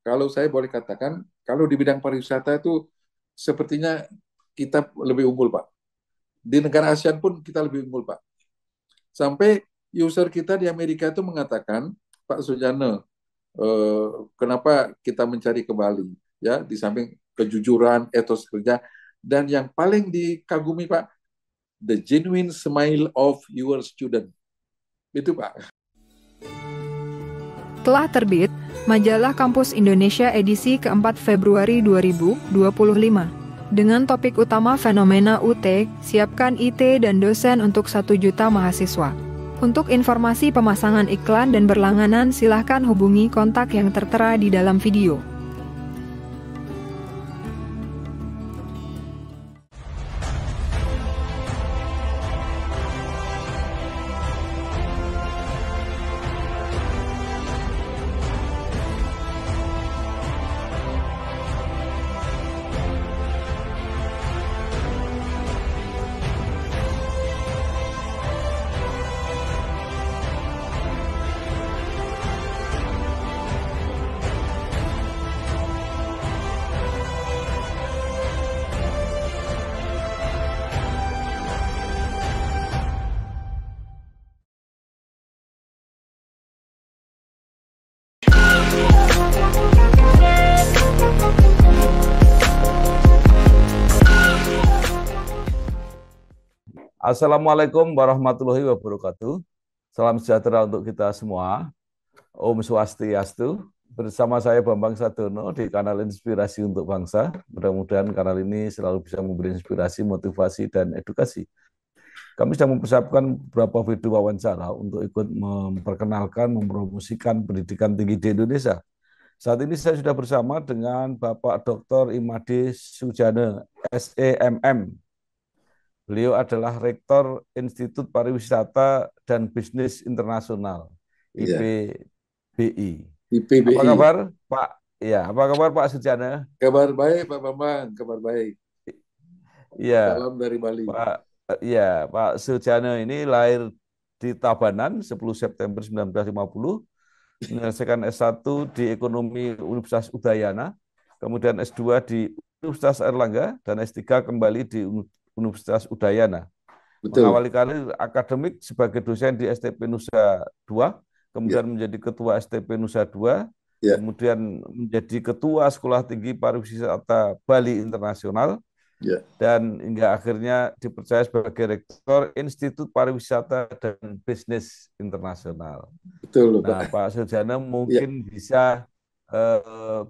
kalau saya boleh katakan, kalau di bidang pariwisata itu sepertinya kita lebih unggul, Pak. Di negara ASEAN pun kita lebih unggul, Pak. Sampai user kita di Amerika itu mengatakan, Pak Sujana, kenapa kita mencari ke Bali? Ya, di samping kejujuran, etos kerja, dan yang paling dikagumi, Pak, the genuine smile of your student. Itu, Pak. Telah terbit Majalah Kampus Indonesia edisi keempat Februari 2025 dengan topik utama fenomena UT, siapkan IT dan dosen untuk 1 juta mahasiswa. Untuk informasi pemasangan iklan dan berlangganan silahkan hubungi kontak yang tertera di dalam video. Assalamualaikum warahmatullahi wabarakatuh. Salam sejahtera untuk kita semua. Om Swastiastu. Bersama saya Bambang Sadono di kanal Inspirasi untuk Bangsa. Mudah-mudahan kanal ini selalu bisa memberi inspirasi, motivasi, dan edukasi. Kami sedang mempersiapkan beberapa video wawancara untuk ikut memperkenalkan, mempromosikan pendidikan tinggi di Indonesia. Saat ini saya sudah bersama dengan Bapak Dr. Imade Sujana, SEMM. Beliau adalah Rektor Institut Pariwisata dan Bisnis Internasional, Iya, IPBI. Apa IPBI. kabar, Pak? Ya, apa kabar Pak Sujana? Kabar baik, Pak Bambang. Kabar baik. Iya, Salam dari Bali. Pak. Ya, Pak Sujana ini lahir di Tabanan 10 September 1950, menyelesaikan S1 di Ekonomi Universitas Udayana, kemudian S2 di Universitas Airlangga, dan S3 kembali di Universitas Udayana. Betul. Mengawali karir akademik sebagai dosen di STP Nusa II, Ya, kemudian menjadi ketua STP Nusa II, ya, kemudian menjadi ketua Sekolah Tinggi Pariwisata Bali Internasional, ya. dan hingga akhirnya dipercaya sebagai Rektor Institut Pariwisata dan Bisnis Internasional. Betul, Nah, Pak. Pak Sujana Ya, mungkin bisa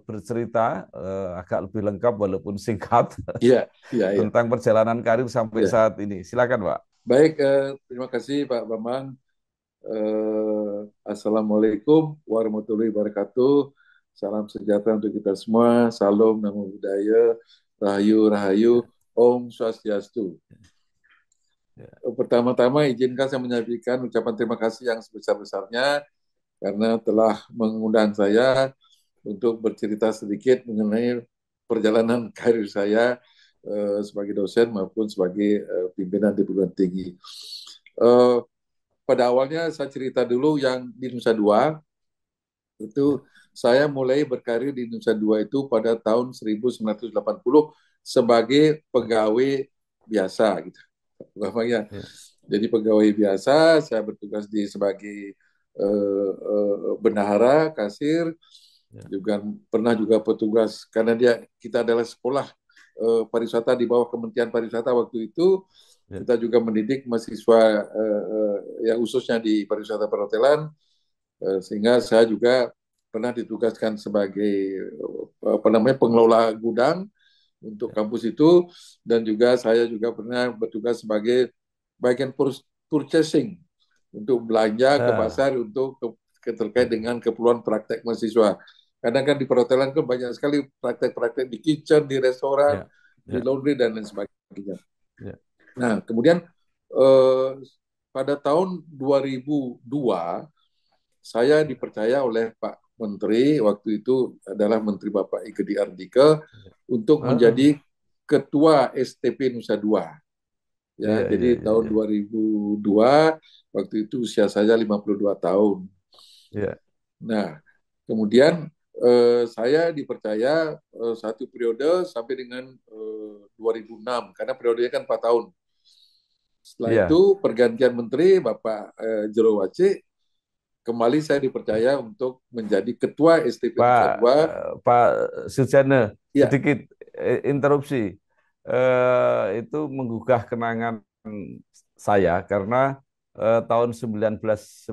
bercerita agak lebih lengkap walaupun singkat ya, ya, ya. tentang perjalanan karir sampai Ya. saat ini. Silakan, Pak. Baik, terima kasih Pak Bambang. Assalamualaikum warahmatullahi wabarakatuh. Salam sejahtera untuk kita semua. Salam namo buddhaya. Rahayu, rahayu. Ya, Om Swastiastu. ya, Pertama-tama izinkan saya menyampaikan ucapan terima kasih yang sebesar-besarnya karena telah mengundang saya untuk bercerita sedikit mengenai perjalanan karir saya sebagai dosen maupun sebagai pimpinan di perguruan tinggi. Eh, Pada awalnya saya cerita dulu yang di Nusa Dua, ya. itu saya mulai berkarir di Nusa Dua itu pada tahun 1980 sebagai pegawai biasa gitu. Umpamanya. Ya, Jadi pegawai biasa, saya bertugas di sebagai bendahara, kasir, ya. juga pernah juga petugas karena kita adalah sekolah pariwisata di bawah Kementerian Pariwisata waktu itu. Ya. Kita juga mendidik mahasiswa yang khususnya di pariwisata perhotelan, sehingga saya juga pernah ditugaskan sebagai apa namanya pengelola gudang untuk kampus itu, dan juga saya juga pernah bertugas sebagai bagian purchasing untuk belanja ke Ah, pasar untuk terkait ya, dengan keperluan praktek mahasiswa. Kadang kan di perhotelan kan banyak sekali praktek-praktek di kitchen, di restoran, ya, di ya, laundry dan lain sebagainya. ya, Nah, kemudian eh, pada tahun 2002 saya ya, dipercaya oleh Pak Menteri waktu itu adalah Menteri Bapak Ikedi Ardika ya. untuk Ah, menjadi Ketua STP Nusa Dua. Ya, iya, iya, jadi iya, tahun iya. 2002 waktu itu usia saya 52 tahun. Ya, Nah, kemudian saya dipercaya satu periode sampai dengan 2006 karena periodenya kan 4 tahun. Setelah Iya, itu pergantian menteri Bapak Jero Wace, kembali saya dipercaya untuk menjadi ketua STP Pak Nusa Dua. Pak Sujana, Ya, sedikit interupsi. Itu menggugah kenangan saya karena tahun 1995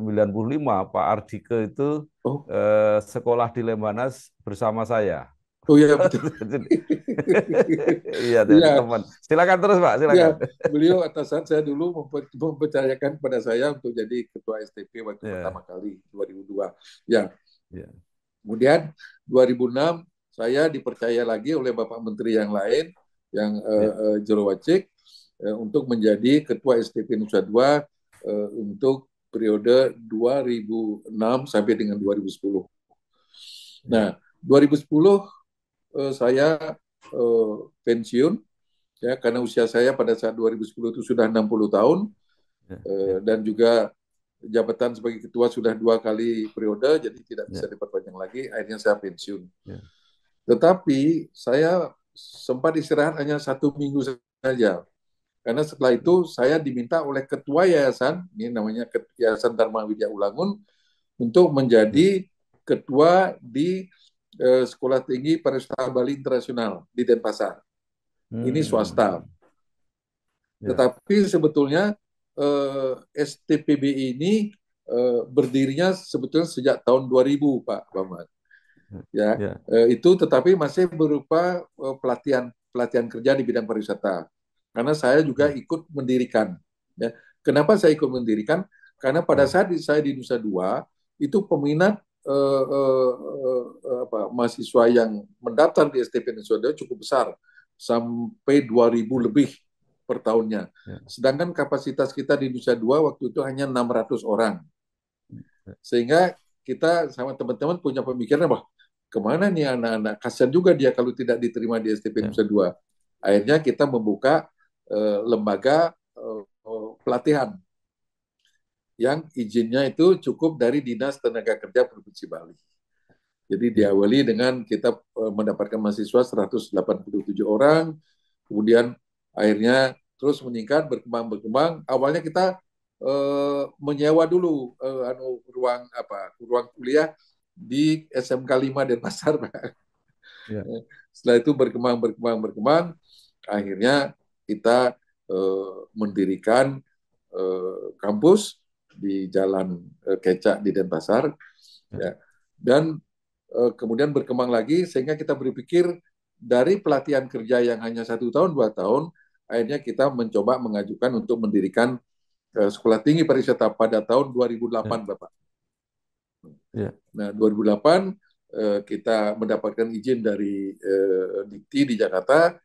Pak Ardike itu oh, sekolah di Lemhanas bersama saya. oh ya betul. Jadi, iya, jadi Ya, teman. Silakan terus Pak, silakan. ya, beliau atasan saya dulu mempercayakan pada saya untuk jadi ketua STP waktu pertama Ya, kali 2002. Ya, ya, kemudian 2006 saya dipercaya lagi oleh Bapak Menteri yang lain yang ya, Jero Wacik untuk menjadi ketua STP Nusa Dua untuk periode 2006 sampai dengan 2010. ya, Nah, 2010 saya pensiun ya karena usia saya pada saat 2010 itu sudah 60 tahun ya, ya, dan juga jabatan sebagai ketua sudah 2 kali periode jadi tidak bisa ya, diperpanjang lagi, akhirnya saya pensiun. ya, Tetapi saya sempat istirahat hanya 1 minggu saja karena setelah itu saya diminta oleh ketua yayasan, ini namanya Yayasan Dharma Widya Ulangun, untuk ya. menjadi ketua di Sekolah Tinggi Pariwisata Bali Internasional di Denpasar. Ini swasta. Hmm, ya, Tetapi sebetulnya STPB ini berdirinya sebetulnya sejak tahun 2000, Pak Bambang. Ya, ya, itu tetapi masih berupa pelatihan pelatihan kerja di bidang pariwisata. Karena saya juga ya, ikut mendirikan. Ya. Kenapa saya ikut mendirikan? Karena pada ya, saat saya di Nusa Dua itu peminat mahasiswa yang mendaftar di STP Nusa Dua cukup besar, sampai 2.000 lebih per tahunnya. ya, Sedangkan kapasitas kita di Nusa Dua waktu itu hanya 600 orang. ya, Sehingga kita sama teman-teman punya pemikiran, wah kemana nih anak-anak? Kasian juga dia kalau tidak diterima di STP ya, Nusa Dua. Akhirnya kita membuka lembaga pelatihan yang izinnya itu cukup dari Dinas Tenaga Kerja Provinsi Bali. Jadi ya, diawali dengan kita mendapatkan mahasiswa 187 orang, kemudian akhirnya terus meningkat, berkembang. Awalnya kita menyewa dulu ruang kuliah di SMK 5 Denpasar. ya, Setelah itu berkembang, akhirnya kita mendirikan kampus di Jalan Kecak di Denpasar, ya, ya. Dan kemudian berkembang lagi sehingga kita berpikir dari pelatihan kerja yang hanya 1 tahun 2 tahun, akhirnya kita mencoba mengajukan untuk mendirikan Sekolah Tinggi Pariwisata pada tahun 2008, ya, Bapak. ya, Nah, 2008 kita mendapatkan izin dari Dikti di Jakarta,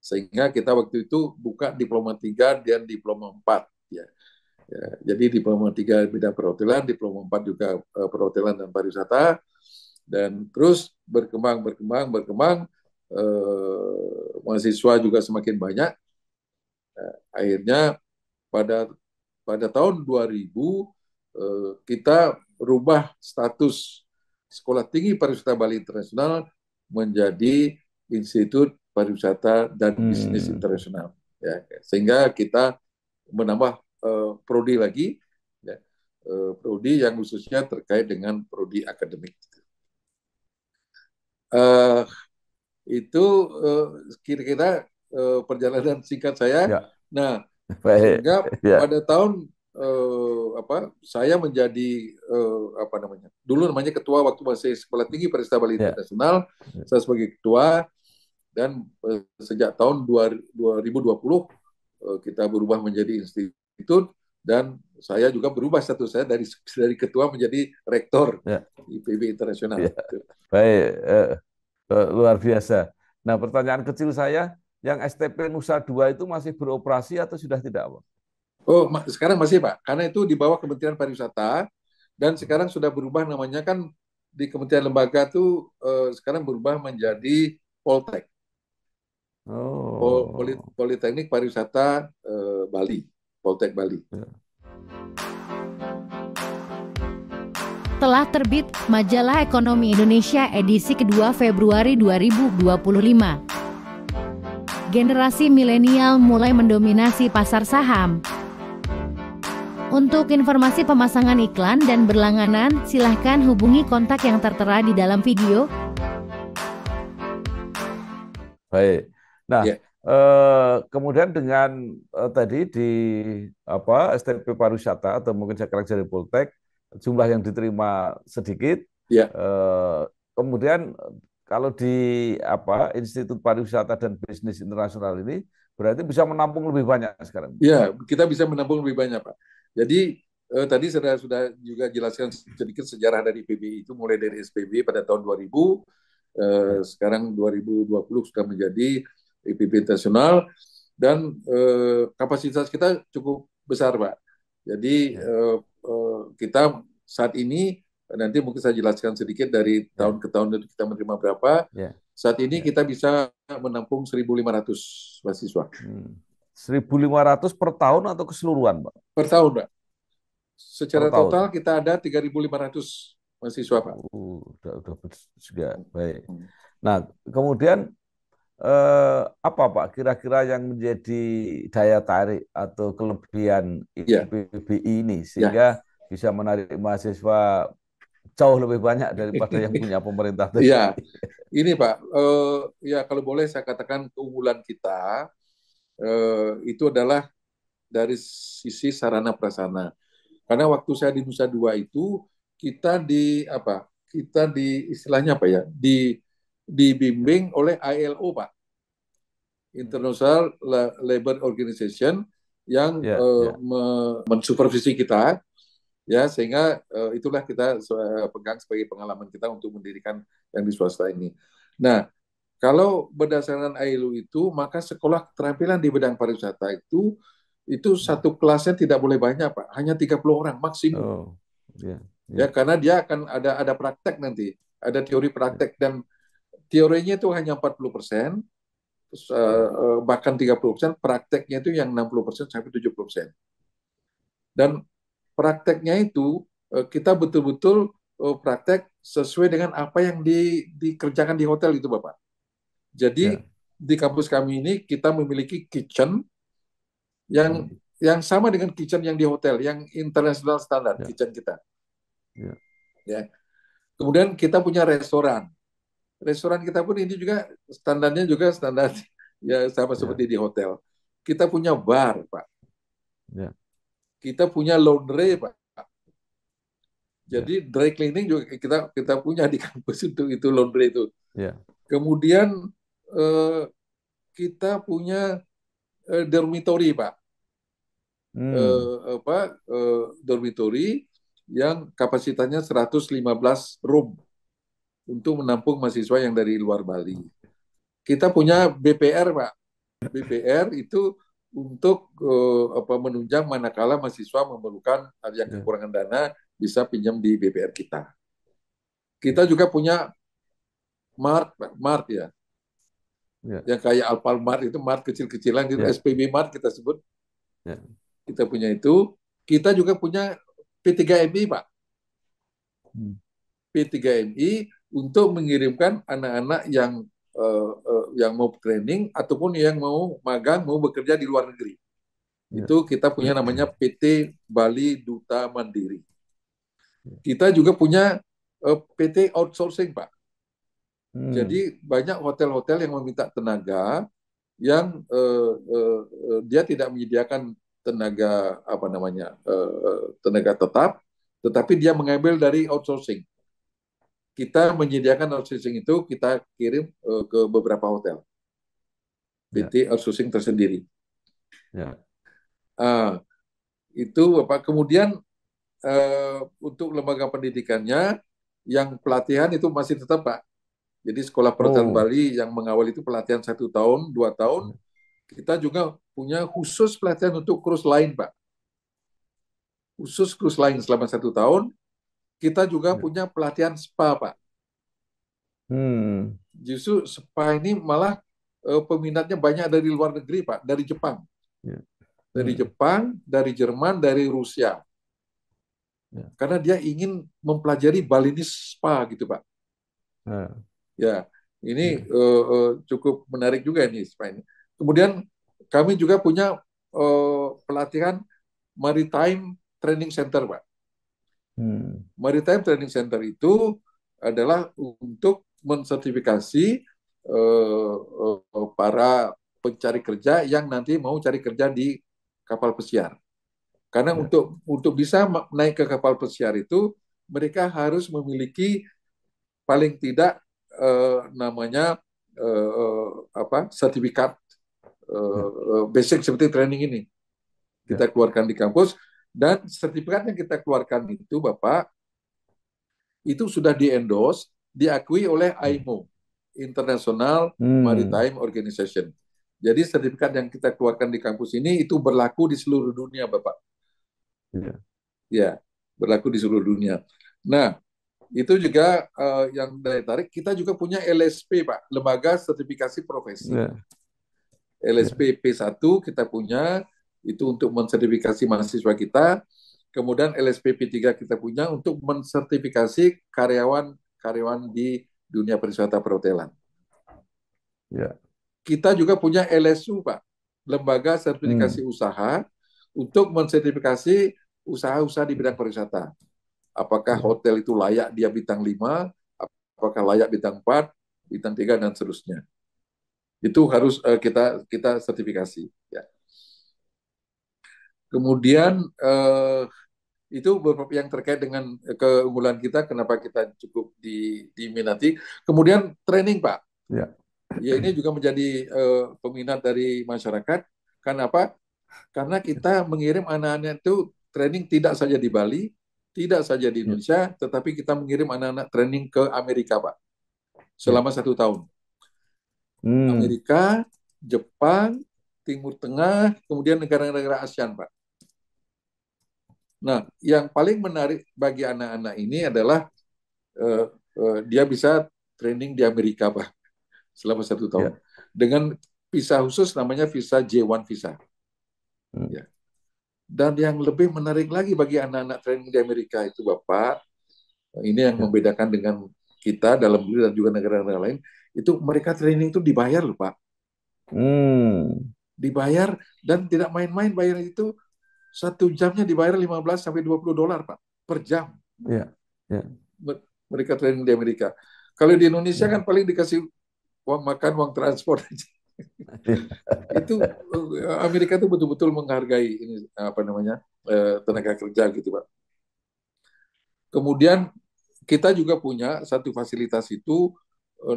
sehingga kita waktu itu buka diploma 3 dan diploma 4. Ya. Ya, jadi diploma 3 bidang perhotelan, diploma 4 juga perhotelan dan pariwisata, dan terus berkembang, mahasiswa juga semakin banyak. Akhirnya pada pada tahun 2000 kita rubah status Sekolah Tinggi Pariwisata Bali Internasional menjadi Institut Pariwisata dan Bisnis hmm, Internasional. Ya, sehingga kita menambah prodi lagi, ya, prodi yang khususnya terkait dengan prodi akademik. Uh, itu kira-kira perjalanan singkat saya. ya, Nah, baik, sehingga ya, pada tahun saya menjadi dulu namanya ketua waktu masih Sekolah Tinggi Pariwisata Bali ya, Internasional, ya, saya sebagai ketua, dan sejak tahun 2020 kita berubah menjadi institut, dan saya juga berubah status saya dari ketua menjadi rektor ya, IPB ya. Internasional. Baik, luar biasa. Nah, pertanyaan kecil saya, yang STP Nusa Dua itu masih beroperasi atau sudah tidak, Pak? Oh, sekarang masih Pak, karena itu di bawah Kementerian Pariwisata, dan sekarang sudah berubah namanya kan di Kementerian Lembaga tuh sekarang berubah menjadi Poltek, Oh, Politeknik Pariwisata Bali, Poltek Bali. ya. telah terbit Majalah Ekonomi Indonesia edisi kedua Februari 2025. Generasi milenial mulai mendominasi pasar saham. Untuk informasi pemasangan iklan dan berlangganan, silahkan hubungi kontak yang tertera di dalam video. Baik. Nah, Ya. kemudian dengan tadi di STP pariwisata atau mungkin sekarang jadi Poltek, jumlah yang diterima sedikit. Ya. Kemudian kalau di Institut Pariwisata dan Bisnis Internasional ini berarti bisa menampung lebih banyak sekarang. Ya, kita bisa menampung lebih banyak, Pak. Jadi tadi sudah juga jelaskan sedikit sejarah dari PBI itu mulai dari SPB pada tahun 2000. Sekarang 2020 sudah menjadi IPB internasional dan kapasitas kita cukup besar, Pak. Jadi kita saat ini nanti mungkin saya jelaskan sedikit dari tahun ke tahun itu kita menerima berapa. Saat ini kita bisa menampung 1.500 mahasiswa. 1.500 per tahun atau keseluruhan, Pak? Per tahun, Pak. Secara per tahun. total kita ada 3.500 mahasiswa, Pak. Udah juga baik. Nah, kemudian apa Pak kira-kira yang menjadi daya tarik atau kelebihan IPBI ini sehingga bisa menarik mahasiswa jauh lebih banyak daripada yang punya pemerintah tadi? Iya, ini Pak, ya kalau boleh saya katakan keunggulan kita itu adalah dari sisi sarana prasarana. Karena waktu saya di Nusa Dua itu kita istilahnya dibimbing oleh ILO, Pak, International Labour Organization, yang mensupervisi kita, ya, sehingga itulah kita pegang sebagai pengalaman kita untuk mendirikan yang di swasta ini. Nah, kalau berdasarkan ILO itu, maka sekolah keterampilan di bidang pariwisata itu satu kelasnya tidak boleh banyak, Pak. Hanya 30 orang maksimum. Ya, karena dia akan ada praktek nanti. Ada teori praktek dan teorinya itu hanya 40%, bahkan 30%, prakteknya itu yang 60% sampai 70%. Dan prakteknya itu kita betul-betul praktek sesuai dengan apa yang dikerjakan di hotel itu, Bapak. Jadi di kampus kami ini kita memiliki kitchen yang sama dengan kitchen yang di hotel, yang international standar kitchen kita. Ya. Kemudian kita punya restoran. Restoran kita pun ini juga standarnya juga standar ya sama seperti di hotel. Kita punya bar, Pak. Kita punya laundry, Pak. Jadi dry cleaning juga kita punya di kampus itu laundry itu. Kemudian kita punya dormitory, Pak. Dormitory yang kapasitasnya 115 room untuk menampung mahasiswa yang dari luar Bali. Kita punya BPR, Pak. BPR itu untuk menunjang manakala mahasiswa memerlukan yang kekurangan dana bisa pinjam di BPR kita. Kita juga punya Mart ya. Yang kayak Alfamart itu Mart kecil-kecilan gitu, SPB Mart kita sebut. Kita punya itu. Kita juga punya P3MI, Pak. P3MI untuk mengirimkan anak-anak yang mau training ataupun yang mau magang, mau bekerja di luar negeri. Itu kita punya namanya PT Bali Duta Mandiri. Kita juga punya PT outsourcing, Pak. Jadi banyak hotel-hotel yang meminta tenaga yang dia tidak menyediakan tenaga tenaga tetap, tetapi dia mengambil dari outsourcing. Kita menyediakan outsourcing itu, kita kirim ke beberapa hotel. PT outsourcing tersendiri. Itu Bapak. Kemudian untuk lembaga pendidikannya, yang pelatihan itu masih tetap, Pak. Jadi sekolah perhotelan Bali yang mengawal itu pelatihan 1 tahun, 2 tahun. Kita juga punya khusus pelatihan untuk cruise line, Pak. Khusus cruise line selama 1 tahun. Kita juga punya pelatihan spa, Pak. Justru spa ini malah peminatnya banyak dari luar negeri, Pak. Dari Jepang. Dari Jepang, dari Jerman, dari Rusia. Ya. karena dia ingin mempelajari Balinese spa gitu Pak. Ya. Ya, ini Ya. cukup menarik juga ini spa ini. Kemudian kami juga punya pelatihan Maritime Training Center Pak. Maritime Training Center itu adalah untuk mensertifikasi para pencari kerja yang nanti mau cari kerja di kapal pesiar. Karena Ya. untuk bisa naik ke kapal pesiar itu mereka harus memiliki paling tidak namanya sertifikat Ya. basic seperti training ini Ya. kita keluarkan di kampus, dan sertifikat yang kita keluarkan itu Bapak itu sudah di-endorse, diakui oleh IMO, International Maritime Organization. Jadi sertifikat yang kita keluarkan di kampus ini itu berlaku di seluruh dunia Bapak. Ya. Ya, berlaku di seluruh dunia. Nah, itu juga yang daya tarik. Kita juga punya LSP Pak, Lembaga Sertifikasi Profesi. Ya. LSP P1 kita punya, itu untuk mensertifikasi mahasiswa kita. Kemudian LSP P3 kita punya untuk mensertifikasi karyawan di dunia pariwisata perhotelan. Ya. Kita juga punya LSU Pak, Lembaga Sertifikasi Usaha, untuk mensertifikasi usaha-usaha di bidang pariwisata. Apakah hotel itu layak dia bintang 5, apakah layak bintang 4, bintang 3, dan seterusnya. Itu harus kita sertifikasi. Ya. Kemudian itu beberapa yang terkait dengan keunggulan kita, kenapa kita cukup diminati. Kemudian training Pak. Ya. Ya, ini juga menjadi peminat dari masyarakat. Kenapa? Karena kita mengirim anak-anak itu training tidak saja di Bali, tidak saja di Indonesia, tetapi kita mengirim anak-anak training ke Amerika Pak, selama 1 tahun. Amerika, Jepang, Timur Tengah, kemudian negara-negara ASEAN Pak. Nah, yang paling menarik bagi anak-anak ini adalah dia bisa training di Amerika Pak, selama 1 tahun. Dengan visa khusus namanya visa J1 visa. Ya. Dan yang lebih menarik lagi bagi anak-anak training di Amerika itu Bapak, ini yang membedakan dengan kita dalam negeri dan juga negara-negara lain, itu mereka training itu dibayar loh Pak. Dibayar, dan tidak main-main bayar itu. 1 jamnya dibayar 15 sampai $20 Pak, per jam. Mereka training di Amerika. Kalau di Indonesia kan paling dikasih uang makan, uang transport aja. Itu Amerika itu betul-betul menghargai ini tenaga kerja gitu Pak. Kemudian kita juga punya satu fasilitas itu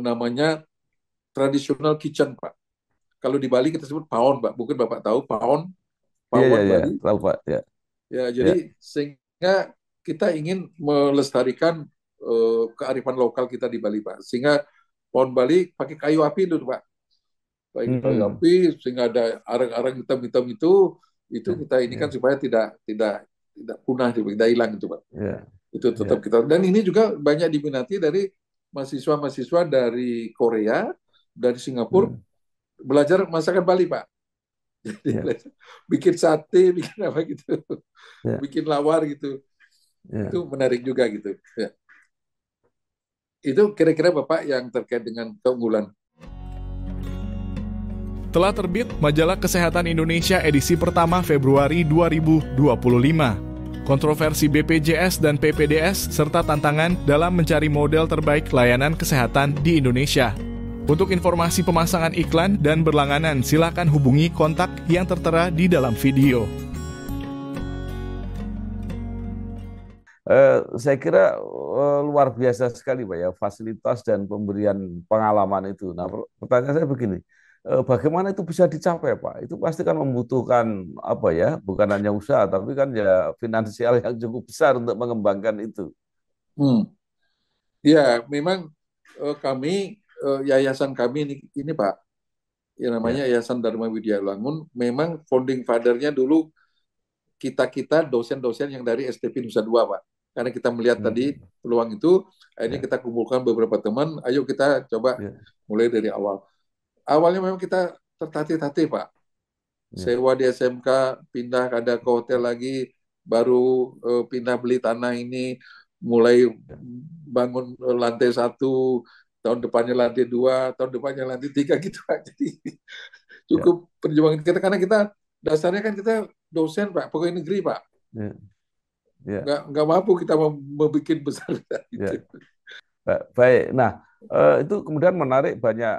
namanya traditional kitchen Pak. Kalau di Bali kita sebut pawon Pak, mungkin Bapak tahu pawon Bali. Tahu Pak. Ya, jadi sehingga kita ingin melestarikan kearifan lokal kita di Bali Pak. Sehingga pawon Bali pakai kayu api dulu Pak. Kayu api, sehingga ada arang-arang hitam-hitam itu kita ini kan supaya tidak punah, tidak hilang itu Pak. Itu tetap kita. Dan ini juga banyak diminati dari mahasiswa-mahasiswa dari Korea, dari Singapura, belajar masakan Bali Pak. Jadi bikin sate, bikin apa gitu, bikin lawar gitu. Itu menarik juga gitu. Ya. Itu kira-kira Bapak yang terkait dengan keunggulan. Telah terbit Majalah Kesehatan Indonesia edisi pertama Februari 2025. Kontroversi BPJS dan PPDS serta tantangan dalam mencari model terbaik layanan kesehatan di Indonesia. Untuk informasi pemasangan iklan dan berlangganan, silakan hubungi kontak yang tertera di dalam video. Saya kira luar biasa sekali Pak ya, fasilitas dan pemberian pengalaman itu. Nah, pertanyaan saya begini, bagaimana itu bisa dicapai Pak? Itu pasti kan membutuhkan bukan hanya usaha, tapi kan ya finansial yang cukup besar untuk mengembangkan itu. Ya, memang yayasan kami ini Pak, yang namanya Yayasan Dharma Widya Langun, memang founding father-nya dulu kita dosen-dosen yang dari STP Nusa Dua Pak. Karena kita melihat tadi peluang itu, akhirnya kita kumpulkan beberapa teman, ayo kita coba mulai dari awal. Awalnya memang kita tertatih-tatih Pak. Sewa di SMK, pindah ada ke hotel lagi, baru pindah beli tanah ini, mulai bangun lantai 1, tahun depannya lantai 2, tahun depannya lantai 3 gitu Pak. Jadi Ya, cukup perjuangan kita karena kita dasarnya kan kita dosen Pak, pegawai negeri Pak. ya, ya, Nggak mampu kita membuat besar ya. gitu. Baik. Nah, itu kemudian menarik banyak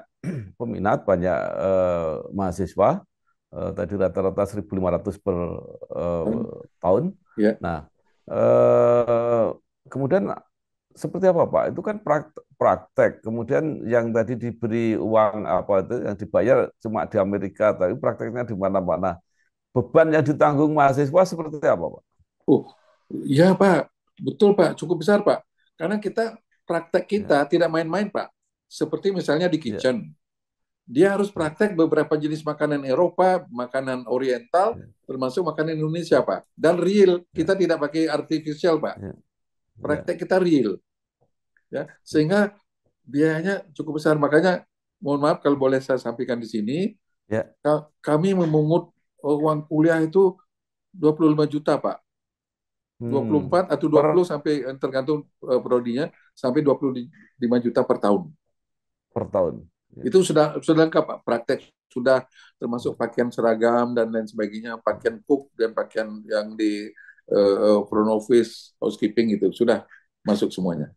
peminat, banyak mahasiswa. Tadi rata-rata 1.500 per tahun. Ya. Nah, kemudian seperti apa Pak? Itu kan praktek. Kemudian yang tadi diberi uang apa itu yang dibayar cuma di Amerika, tapi prakteknya di mana-mana. Beban yang ditanggung mahasiswa seperti apa Pak? Oh, iya Pak, betul Pak, cukup besar Pak. Karena praktek Ya, kita tidak main-main Pak. Seperti misalnya di ya, kitchen, dia harus ya, praktek beberapa jenis makanan Eropa, makanan Oriental, ya, termasuk makanan Indonesia ya, Pak. Dan real, ya, kita tidak pakai artificial Pak. ya, ya, Praktek kita real, ya. Sehingga biayanya cukup besar. Makanya, mohon maaf kalau boleh saya sampaikan di sini, ya. kami memungut uang kuliah itu 25 juta Pak. 24 atau Per 20 sampai tergantung prodinya sampai 25 juta per tahun. per tahun. Ya, Itu sudah lengkap Pak. Praktek sudah termasuk pakaian seragam dan lain sebagainya, pakaian cook dan pakaian yang di front office, housekeeping itu sudah masuk semuanya.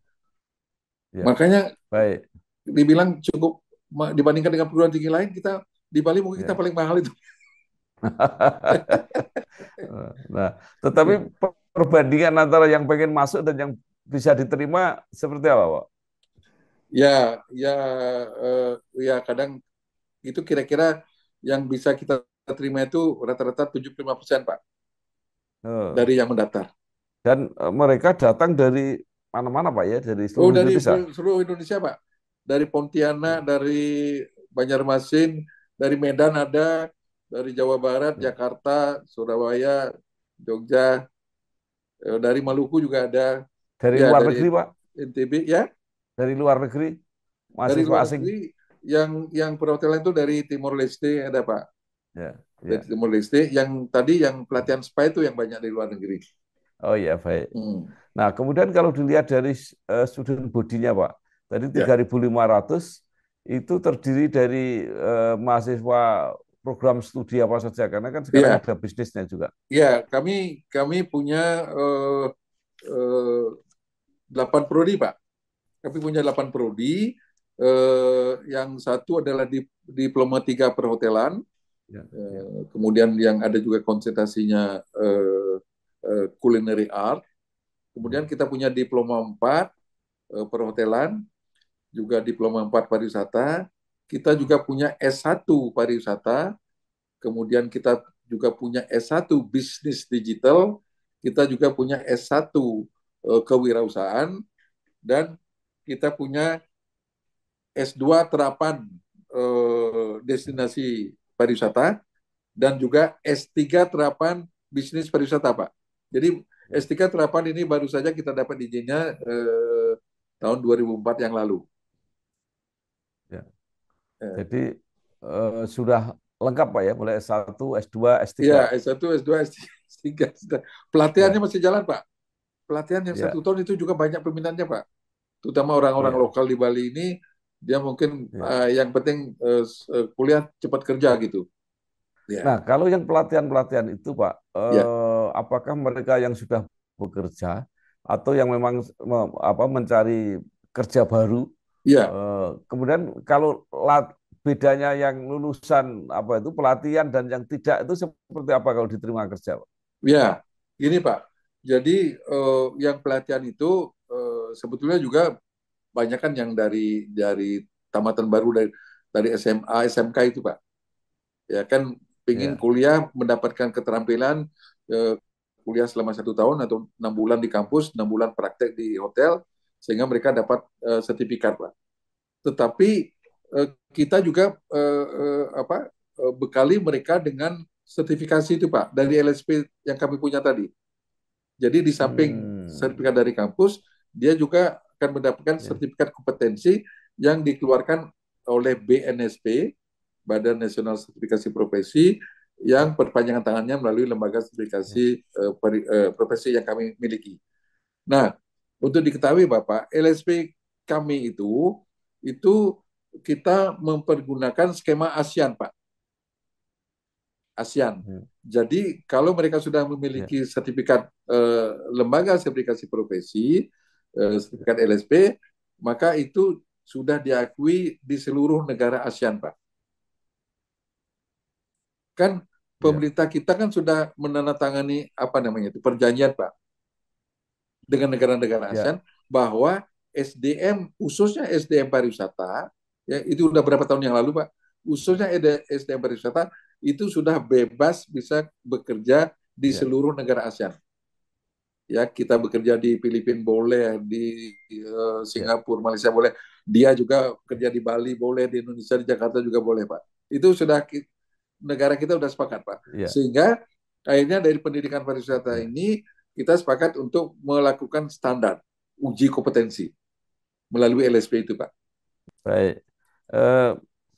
ya. Makanya Baik. dibilang cukup dibandingkan dengan perguruan tinggi lain, kita di Bali mungkin kita Ya. paling mahal itu. Nah, tetapi Ya, perbandingan antara yang pengen masuk dan yang bisa diterima seperti apa, Pak? ya, ya, ya kadang itu kira-kira yang bisa kita terima itu rata-rata 75% Pak Eh, dari yang mendaftar. Dan mereka datang dari mana-mana, Pak ya, dari Oh, seluruh dari Indonesia. seluruh Indonesia Pak. Dari Ya, Pontianak, dari Banjarmasin, dari Medan ada, dari Jawa Barat, ya. Jakarta, Surabaya, Jogja, dari Maluku juga ada. Dari Ya, luar dari negeri, Pak, NTB ya, dari luar negeri, dari mahasiswa luar asing. negeri yang perhotelan itu dari Timor Leste ada Pak. Ya, Dari ya. Timor Leste yang tadi yang pelatihan spa itu yang banyak dari luar negeri. Oh ya, baik. Hmm. Nah, kemudian kalau dilihat dari student body-nya, Pak, tadi Ya, 3.500 itu terdiri dari mahasiswa program studi apa saja, karena kan sekarang ya, ada bisnisnya juga. ya. Kami punya 8 prodi Pak. Kami punya 8 prodi. Yang satu adalah diploma 3 perhotelan. Ya, ya, Kemudian yang ada juga konsentrasinya culinary art. ya, Kemudian kita punya diploma 4 perhotelan, juga diploma 4 pariwisata. Kita juga punya S1 pariwisata. Kemudian kita juga punya S1 bisnis digital. Kita juga punya S1 kewirausahaan. Dan kita punya S2 terapan destinasi pariwisata dan juga S3 terapan bisnis pariwisata, Pak. Jadi ya, S3 terapan ini baru saja kita dapat izinnya tahun 2004 yang lalu. ya. Eh, Jadi sudah lengkap, Pak ya, mulai S1, S2, Iya, S3. S1, S2, S3. Pelatihannya Ya, masih jalan, Pak. Pelatihan yang ya, 1 tahun itu juga banyak peminatnya, Pak. Terutama orang-orang ya, lokal di Bali ini, dia mungkin ya. yang penting kuliah cepat kerja gitu. Nah, Ya, kalau yang pelatihan-pelatihan itu, Pak, ya, apakah mereka yang sudah bekerja atau yang memang mencari kerja baru? ya, Kemudian kalau bedanya yang lulusan apa itu pelatihan dan yang tidak itu seperti apa kalau diterima kerja, Pak? ya. Gini, Pak. Jadi yang pelatihan itu sebetulnya juga banyak kan yang dari tamatan baru dari SMA, SMK itu, Pak. Ya kan pingin Ya. kuliah mendapatkan keterampilan eh, kuliah selama 1 tahun atau 6 bulan di kampus, 6 bulan praktek di hotel sehingga mereka dapat sertifikat, Pak. Tetapi kita juga bekali mereka dengan sertifikasi itu, Pak, dari LSP yang kami punya tadi. Jadi di samping Hmm. sertifikat dari kampus, dia juga akan mendapatkan Ya. sertifikat kompetensi yang dikeluarkan oleh BNSP, Badan Nasional Sertifikasi Profesi, yang perpanjangan tangannya melalui lembaga ya, sertifikasi profesi yang kami miliki. Nah, untuk diketahui Bapak, LSP kami itu kita mempergunakan skema ASEAN, Pak. ASEAN. hmm, Jadi kalau mereka sudah ya, memiliki sertifikat lembaga sertifikasi profesi, sertifikat LSP, maka itu sudah diakui di seluruh negara ASEAN, Pak. Kan ya, pemerintah kita kan sudah menandatangani apa namanya itu perjanjian, Pak, dengan negara-negara ya, ASEAN bahwa SDM khususnya SDM pariwisata ya itu udah berapa tahun yang lalu, Pak, khususnya SDM pariwisata itu sudah bebas bisa bekerja di ya, seluruh negara ASEAN. Ya, kita bekerja di Filipina boleh, di ya, Singapura, Malaysia boleh, dia juga kerja di Bali boleh, di Indonesia, di Jakarta juga boleh, Pak. Itu sudah negara kita sudah sepakat, Pak. ya, Sehingga akhirnya dari pendidikan pariwisata ya. ini kita sepakat untuk melakukan standar uji kompetensi melalui LSP itu, Pak. Baik. Eh,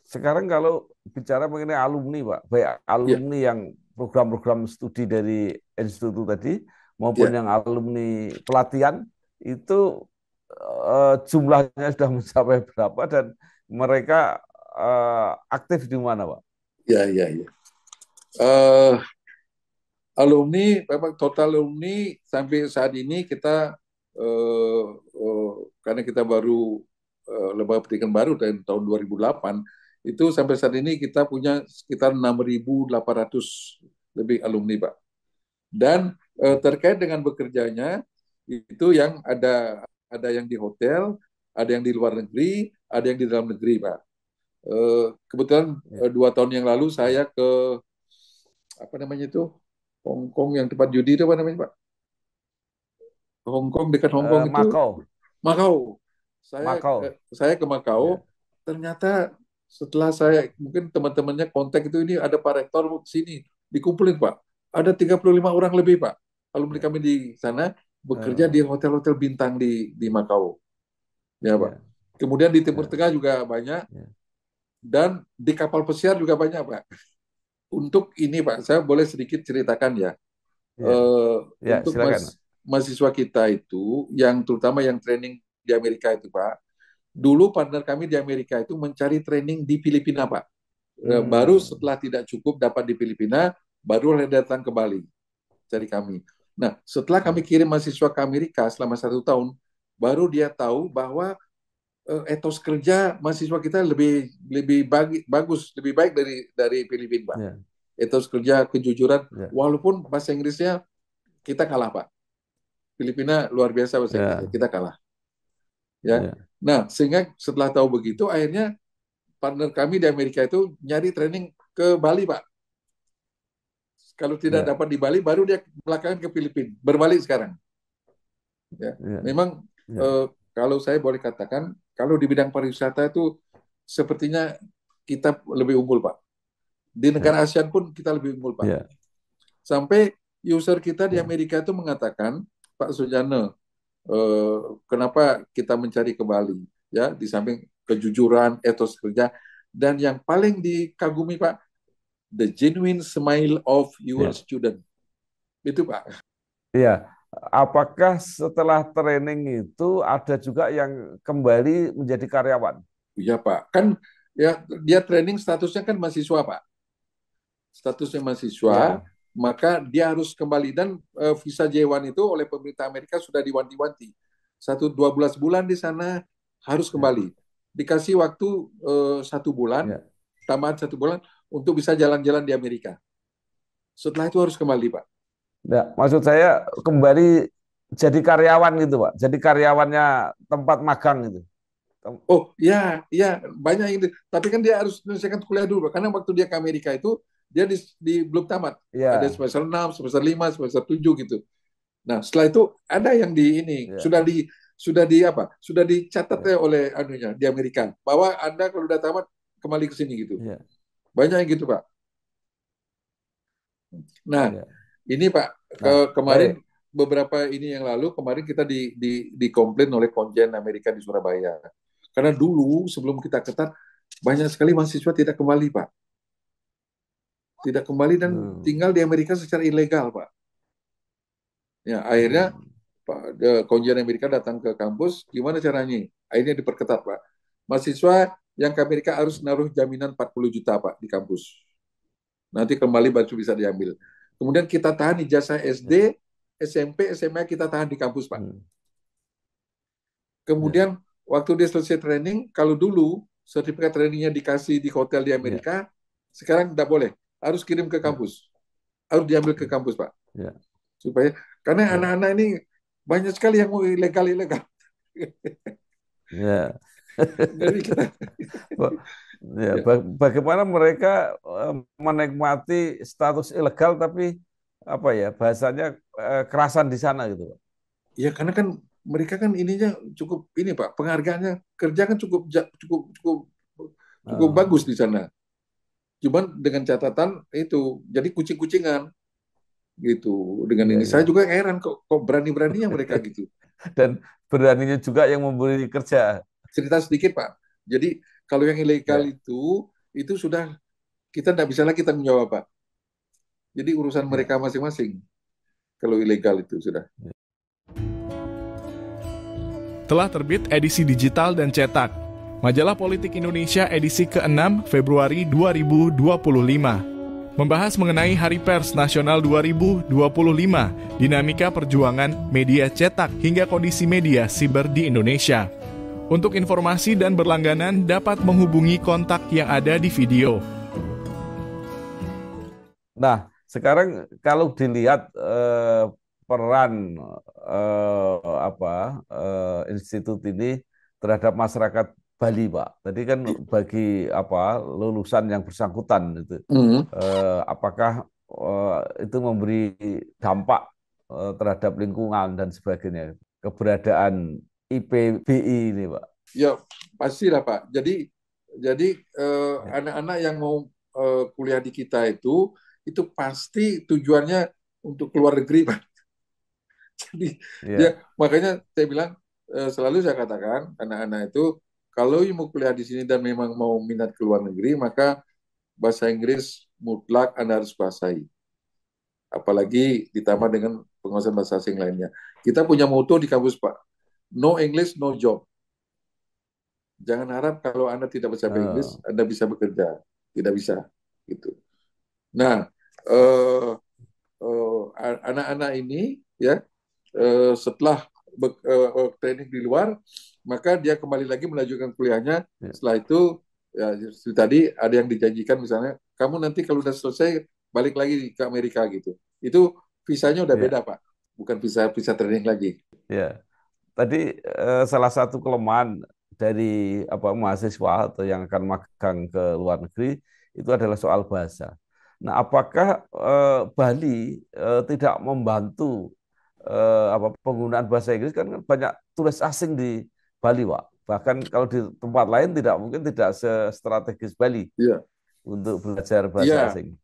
Sekarang kalau bicara mengenai alumni, Pak, baik Ya, alumni yang program-program studi dari institut tadi maupun ya. yang alumni pelatihan itu jumlahnya sudah mencapai berapa dan mereka aktif di mana, Pak? Ya, ya, ya. Eh, alumni, memang total alumni sampai saat ini kita karena kita baru lembaga pendidikan baru dari tahun 2008 itu sampai saat ini kita punya sekitar 6.800 lebih alumni, Pak. Dan terkait dengan bekerjanya itu yang ada yang di hotel, ada yang di luar negeri, ada yang di dalam negeri, Pak. Kebetulan Ya, 2 tahun yang lalu saya ke apa namanya itu Hong Kong yang tempat judi itu apa namanya, Pak? Hong Kong, dekat Hong Kong itu Makau, Makau. Saya ke ya, Makau, ternyata setelah saya mungkin teman-temannya kontak itu ini ada Pak Rektor sini dikumpulin, Pak. Ada 35 orang lebih, Pak. Alumni ya, kami di sana bekerja eh, di hotel-hotel bintang di Makau, ya, Pak. ya, Kemudian di Timur ya, Tengah juga banyak ya, dan di kapal pesiar juga banyak, Pak. Untuk ini, Pak, saya boleh sedikit ceritakan ya. ya, ya, Untuk silakan. mahasiswa kita itu yang terutama yang training di Amerika itu, Pak. Dulu partner kami di Amerika itu mencari training di Filipina, Pak. Baru Hmm, setelah tidak cukup dapat di Filipina, baru datang ke Bali cari kami. Nah, setelah kami ya, kirim mahasiswa ke Amerika selama 1 tahun, baru dia tahu bahwa etos kerja mahasiswa kita lebih lebih bagus, lebih baik dari Filipina, Pak. ya, Etos kerja, kejujuran, ya, walaupun bahasa Inggrisnya kita kalah, Pak. Filipina luar biasa bahasa Inggrisnya, ya, kita kalah. Ya. ya, Nah, sehingga setelah tahu begitu, akhirnya partner kami di Amerika itu nyari training ke Bali, Pak. Kalau tidak ya, dapat di Bali, baru dia belakangan ke Filipina. Berbalik sekarang. Ya. ya, Memang ya, kalau saya boleh katakan, kalau di bidang pariwisata itu sepertinya kita lebih unggul, Pak. Di ya, negara ASEAN pun kita lebih unggul, Pak. ya, Sampai user kita di ya, Amerika itu mengatakan, Pak Sujana, kenapa kita mencari ke Bali? Ya, di samping kejujuran, etos kerja, dan yang paling dikagumi, Pak, the genuine smile of your ya. student. Itu, Pak. Iya, apakah setelah training itu ada juga yang kembali menjadi karyawan? Iya, Pak. Kan ya dia training statusnya kan mahasiswa, Pak. Statusnya mahasiswa, Ya, maka dia harus kembali dan visa J1 itu oleh pemerintah Amerika sudah diwanti-wanti. 12 bulan di sana harus ya, kembali. Dikasih waktu 1 bulan, ya. tambahan 1 bulan untuk bisa jalan-jalan di Amerika. Setelah itu harus kembali, Pak. Nah, maksud saya kembali jadi karyawan gitu, Pak. Jadi karyawannya tempat magang gitu. Oh, ya, ya, banyak yang itu. Tapi kan dia harus menyelesaikan kuliah dulu, Pak. Karena waktu dia ke Amerika itu dia belum tamat. Ada Ya, semester 6, semester 5, semester 7 gitu. Nah, setelah itu ada yang di ini ya, sudah di apa? Sudah dicatat ya, ya oleh anunya di Amerika bahwa Anda kalau udah tamat kembali ke sini gitu. ya, Banyak yang gitu, Pak. Nah, ya. ini Pak, Nah, kemarin baik. beberapa ini yang lalu kemarin kita dikomplain oleh konjen Amerika di Surabaya. Karena dulu sebelum kita ketat banyak sekali mahasiswa tidak kembali, Pak. tidak kembali dan tinggal di Amerika secara ilegal, Pak. Ya, akhirnya konjen Amerika datang ke kampus, gimana caranya? Akhirnya diperketat, Pak. Mahasiswa yang ke Amerika harus naruh jaminan 40 juta, Pak, di kampus. Nanti kembali baru bisa diambil. Kemudian kita tahan ijazah SD, SMP, SMA kita tahan di kampus, Pak. Kemudian waktu dia selesai training, kalau dulu sertifikat trainingnya dikasih di hotel di Amerika, sekarang tidak boleh, harus kirim ke kampus, harus diambil ke kampus, Pak. Supaya karena anak-anak ini banyak sekali yang mau ilegal. Jadi kita bagaimana mereka menikmati status ilegal tapi apa ya bahasanya kerasan di sana gitu, Pak? Ya karena kan mereka kan ininya cukup ini, Pak, penghargaannya kerja kan cukup bagus di sana. Cuman dengan catatan itu jadi kucing-kucingan gitu. Dengan ini saya juga heran kok berani-beraninya mereka gitu. Dan beraninya juga yang memberi kerja. Cerita sedikit, Pak. Jadi kalau yang ilegal itu sudah kita tidak bisa lagi tanggung jawab, Pak. Jadi urusan mereka masing-masing. Kalau ilegal itu sudah. Telah terbit edisi digital dan cetak. Majalah Politik Indonesia edisi ke-6 Februari 2025. Membahas mengenai Hari Pers Nasional 2025, dinamika perjuangan media cetak hingga kondisi media siber di Indonesia. Untuk informasi dan berlangganan dapat menghubungi kontak yang ada di video. Nah, sekarang kalau dilihat peran institut ini terhadap masyarakat Bali, Pak. Tadi kan bagi lulusan yang bersangkutan itu, apakah itu memberi dampak terhadap lingkungan dan sebagainya, keberadaan IPBI ini, Pak? Ya pastilah, Pak. Jadi anak-anak yang mau kuliah di kita itu pasti tujuannya untuk keluar negeri, Pak. Jadi makanya saya bilang selalu saya katakan anak-anak itu kalau mau kuliah di sini dan memang mau minat ke luar negeri, maka bahasa Inggris mutlak Anda harus kuasai. Apalagi ditambah dengan penguasaan bahasa asing lainnya. Kita punya moto di kampus, Pak. No English, no job. Jangan harap kalau Anda tidak bisa Inggris, Anda bisa bekerja. Tidak bisa. Gitu. Nah, anak-anak ini ya setelah training di luar, maka dia kembali lagi melanjutkan kuliahnya. Setelah itu, ya tadi ada yang dijanjikan misalnya, kamu nanti kalau udah selesai balik lagi ke Amerika gitu. Itu visanya udah beda, Pak, bukan visa training lagi. Ya, tadi salah satu kelemahan dari mahasiswa atau yang akan magang ke luar negeri itu adalah soal bahasa. Nah, apakah Bali tidak membantu penggunaan bahasa Inggris? Kan banyak turis asing di Bali, Pak. Bahkan kalau di tempat lain mungkin tidak sestrategis Bali untuk belajar bahasa asing.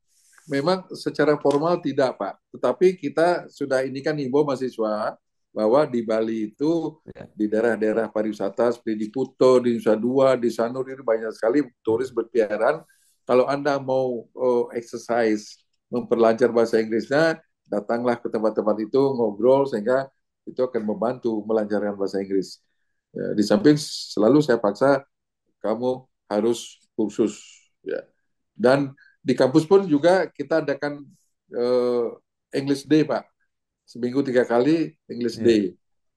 Memang secara formal tidak, Pak. Tetapi kita sudah indikan himbau mahasiswa bahwa di Bali itu di daerah-daerah pariwisata seperti di Kuto, di Nusa Dua, di Sanur itu banyak sekali turis berkeliaran. Kalau Anda mau exercise, memperlancar bahasa Inggrisnya, datanglah ke tempat-tempat itu, ngobrol, sehingga itu akan membantu melancarkan bahasa Inggris. Ya, di samping selalu saya paksa, kamu harus kursus. Ya. Dan di kampus pun juga kita adakan English Day, Pak. Seminggu 3 kali English Day.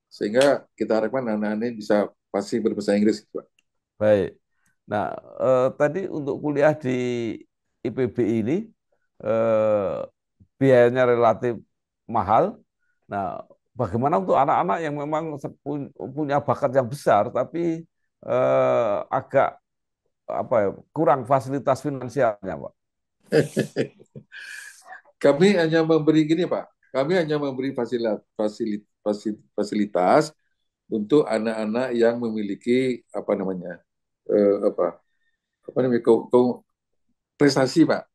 Sehingga kita harapkan anak-anak ini bisa pasti berbahasa Inggris, Pak. Baik. Nah, tadi untuk kuliah di IPBI ini, biayanya relatif mahal. Nah, bagaimana untuk anak-anak yang memang punya bakat yang besar, tapi agak kurang fasilitas finansialnya, Pak? Kami hanya memberi gini, Pak. Kami hanya memberi fasilitas untuk anak-anak yang memiliki prestasi, Pak.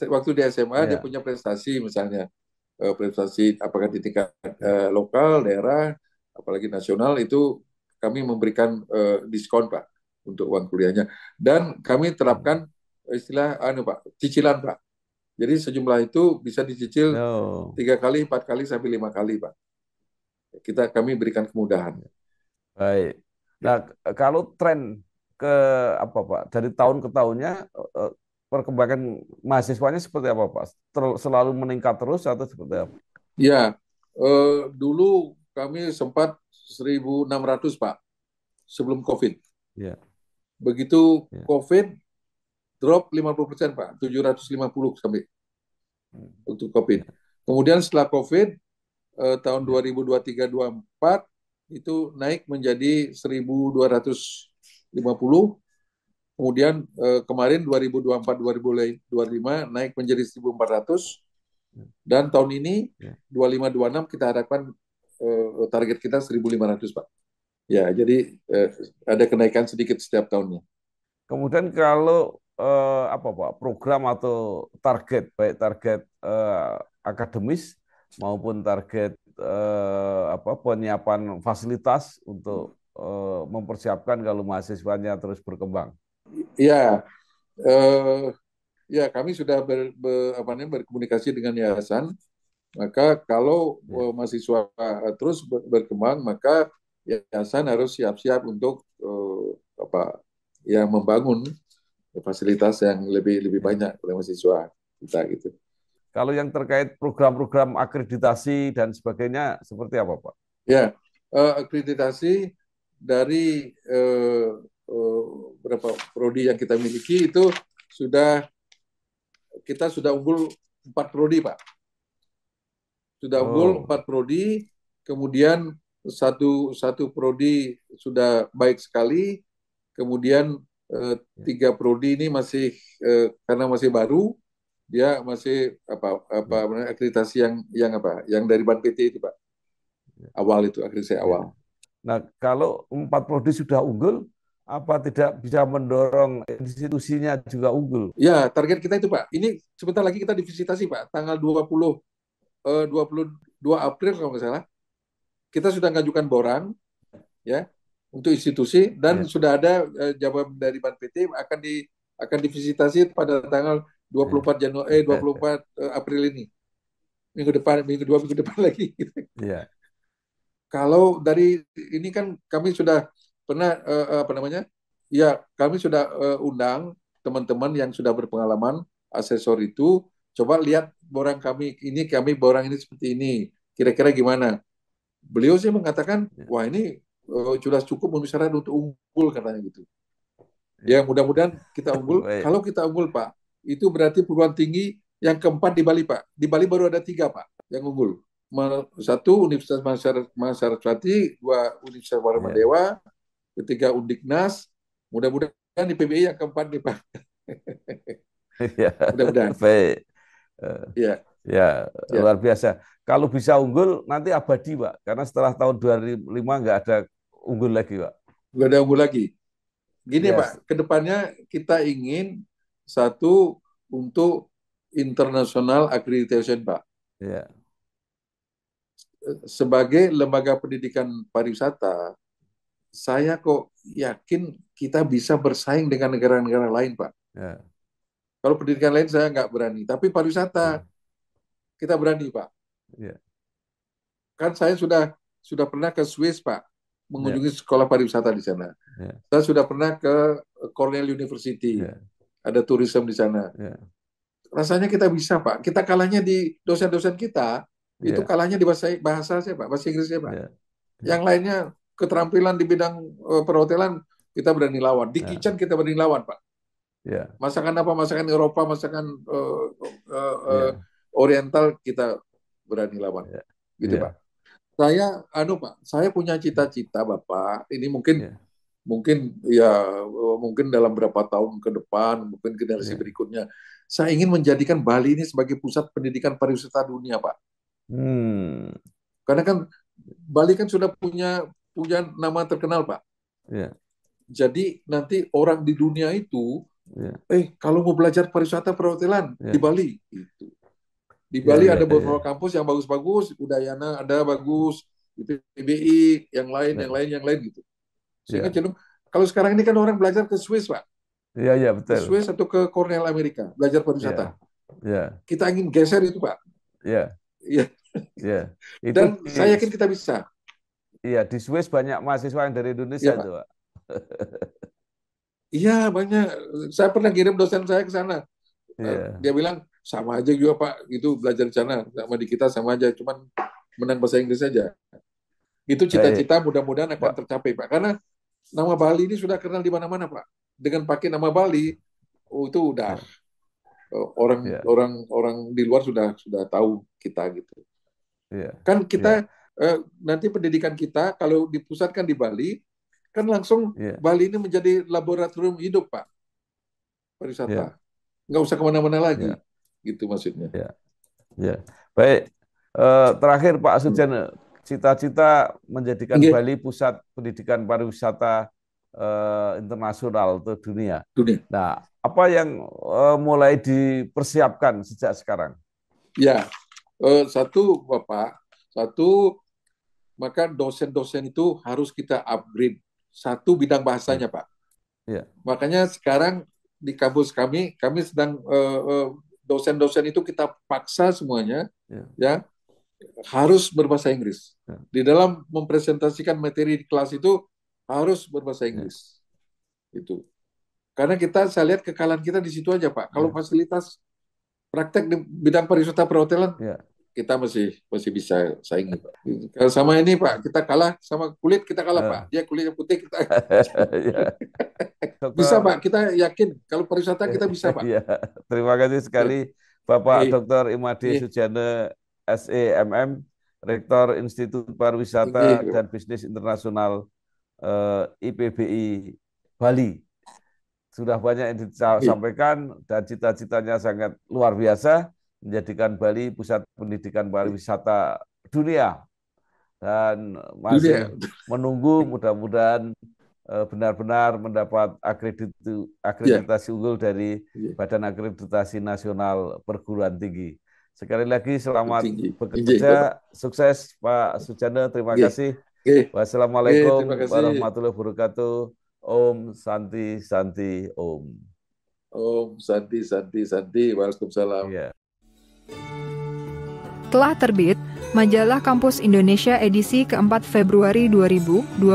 Waktu di SMA dia punya prestasi, misalnya prestasi apakah di tingkat lokal, daerah, apalagi nasional, itu kami memberikan diskon, Pak, untuk uang kuliahnya. Dan kami terapkan istilah Pak, cicilan, Pak. Jadi sejumlah itu bisa dicicil No. 3 kali, 4 kali, sampai 5 kali, Pak. Kami berikan kemudahan. Baik. Nah, kalau tren ke apa Pak dari tahun ke tahunnya perkembangan mahasiswanya seperti apa Pak? Selalu meningkat terus atau seperti apa? Ya, dulu kami sempat 1.600, Pak, sebelum COVID. Ya, Begitu ya. COVID, drop 50%, Pak, 750 sampai untuk COVID. Ya, Kemudian setelah COVID, tahun ya. 2023-2024 itu naik menjadi 1.250. Kemudian kemarin 2024-2025 naik menjadi 1.400. Dan tahun ini Ya. 25-26 kita harapkan target kita 1.500, Pak. Ya, jadi ada kenaikan sedikit setiap tahunnya. Kemudian kalau apa Pak program atau target baik target akademis maupun target apa penyiapan fasilitas untuk mempersiapkan kalau mahasiswanya terus berkembang. Ya, ya kami sudah berkomunikasi dengan yayasan. Maka kalau Ya. mahasiswa terus berkembang, maka yayasan harus siap-siap untuk membangun fasilitas yang lebih Ya. banyak oleh mahasiswa kita gitu. Kalau yang terkait program-program akreditasi dan sebagainya seperti apa Pak? Ya, akreditasi dari berapa prodi yang kita miliki itu kita sudah unggul 4 prodi, Pak. Sudah unggul 4 prodi, kemudian satu prodi sudah baik sekali, kemudian 3 prodi ini masih karena masih baru, dia masih akreditasi yang dari BAN-PT itu, Pak. Awal itu akreditasi awal. Nah, kalau 4 prodi sudah unggul, apa tidak bisa mendorong institusinya juga unggul? Ya, target kita itu, Pak. Ini sebentar lagi kita divisitasi, Pak. Tanggal 22 April kalau nggak salah. Kita sudah mengajukan borang ya untuk institusi dan sudah ada jawaban dari BAN-PT akan divisitasi pada tanggal 24 April ini. Minggu 2 minggu depan lagi. Iya. Kalau dari ini kan kami sudah pernah ya kami sudah undang teman-teman yang sudah berpengalaman asesor itu, coba lihat borang borang ini seperti ini, kira-kira gimana? Beliau sih mengatakan, wah ini sudah cukup memenuhi syarat untuk unggul katanya gitu. Ya mudah-mudahan kita unggul. Kalau kita unggul, Pak, itu berarti perguruan tinggi yang keempat di Bali, Pak. Di Bali baru ada 3, Pak, yang unggul. 1 Universitas Saraswati, 2 Universitas Warmadewa, 3 Undiknas. Mudah-mudahan di PBI yang keempat nih, Pak. Mudah-mudahan. Baik. Ya. Ya, luar biasa. Kalau bisa unggul nanti abadi, Pak. Karena setelah tahun 2005 nggak ada unggul lagi, Pak. Nggak ada unggul lagi. Gini, Pak, kedepannya kita ingin satu untuk international accreditation, Pak. Ya. Sebagai lembaga pendidikan pariwisata, saya kok yakin kita bisa bersaing dengan negara-negara lain, Pak. Ya. Kalau pendidikan lain saya nggak berani, tapi pariwisata kita berani, Pak. Ya. Kan saya sudah pernah ke Swiss, Pak, mengunjungi sekolah pariwisata di sana. Ya. Saya sudah pernah ke Cornell University, ada tourism di sana. Rasanya kita bisa, Pak. Kita kalahnya di dosen-dosen kita, itu kalahnya di bahasa saya, Pak, bahasa Inggrisnya, Pak. Yang lainnya keterampilan di bidang perhotelan kita berani lawan. Di kitchen kita berani lawan, Pak. Masakan apa? Masakan Eropa, masakan Oriental kita berani lawan. Gitu, Pak. Saya punya cita-cita, Bapak. Ini mungkin dalam berapa tahun ke depan, mungkin generasi berikutnya, saya ingin menjadikan Bali ini sebagai pusat pendidikan pariwisata dunia, Pak. Karena kan Bali kan sudah punya nama terkenal, Pak. Jadi nanti orang di dunia itu, kalau mau belajar pariwisata perhotelan di Bali, itu. Di Bali ada beberapa kampus yang bagus-bagus, Udayana ada bagus, PBI, yang lain gitu. Sehingga kalau sekarang ini kan orang belajar ke Swiss, Pak. Iya, betul. Ke Swiss atau ke Cornell Amerika, belajar pariwisata. Ya, Kita ingin geser itu, Pak. ya, Iya. ya. Itu Dan saya yakin kita bisa. iya, di Swiss banyak mahasiswa yang dari Indonesia Iya, Pak. itu, Pak. Iya, banyak. Saya pernah kirim dosen saya ke sana. Iya, Dia bilang, sama aja juga, Pak. Itu belajar di sana. Sama di kita sama aja. Cuman menang bahasa Inggris saja. Itu baik, cita-cita mudah-mudahan akan Pak. tercapai, Pak. Karena nama Bali ini sudah kenal di mana-mana, Pak. Dengan pakai nama Bali, itu udah Ya, ya, orang di luar sudah tahu kita gitu. ya, Kan ya, kita nanti pendidikan kita kalau dipusatkan di Bali, kan langsung ya, Bali ini menjadi laboratorium hidup, Pak, ya, pariwisata. Nggak usah kemana-mana lagi, ya, gitu maksudnya. ya, ya. Baik, terakhir Pak Sujana, cita-cita menjadikan Nggih, Bali pusat pendidikan pariwisata internasional atau dunia. dunia. Nah, apa yang mulai dipersiapkan sejak sekarang? Ya, satu Bapak, maka dosen-dosen itu harus kita upgrade. Satu bidang Ya, bahasanya, Pak. ya, Makanya sekarang di kampus kami sedang dosen-dosen itu kita paksa semuanya, ya, ya, harus berbahasa Inggris. ya, Di dalam mempresentasikan materi di kelas itu harus berbahasa ya, Inggris. Itu. Karena saya lihat kekalahan kita di situ aja, Pak. Kalau ya, fasilitas praktek di bidang pariwisata perhotelan, ya. kita masih bisa saingi, Pak. Kalau sama ini, Pak, kita kalah sama kulit, kita kalah, Pak. Dia kulitnya putih, kita Ya. bisa, Dokter, Pak. Kita yakin kalau pariwisata kita bisa, Pak. ya, terima kasih sekali Bapak Eh, Dr. Imade eh, Sujana, SEMM, Rektor Institut Pariwisata eh, dan Bisnis Internasional IPBI Bali. Sudah banyak yang disampaikan dan cita-citanya sangat luar biasa menjadikan Bali pusat pendidikan pariwisata dunia, dan masih dunia. menunggu mudah-mudahan benar-bear mendapat Ya, akreditasi unggul dari ya. Badan Akreditasi Nasional Perguruan Tinggi. Sekali lagi selamat Tinggi. Bapak. bekerja, sukses Pak Sujana, terima Oke, kasih. oke, Wassalamualaikum terima kasih. warahmatullahi wabarakatuh. Om Santi Santi Om. Om Santi Santi Santi. Waalaikumsalam. Iya. Telah terbit Majalah Kampus Indonesia edisi keempat Februari 2025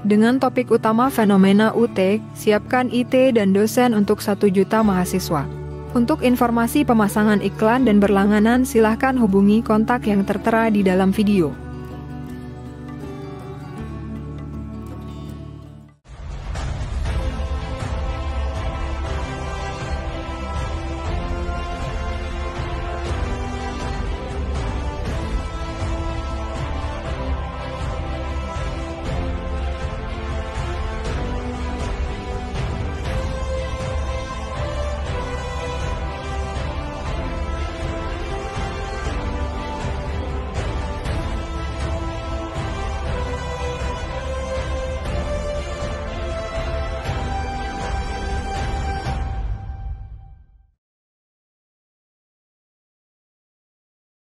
dengan topik utama fenomena UT, siapkan IT dan dosen untuk 1 juta mahasiswa. Untuk informasi pemasangan iklan dan berlangganan silahkan hubungi kontak yang tertera di dalam video.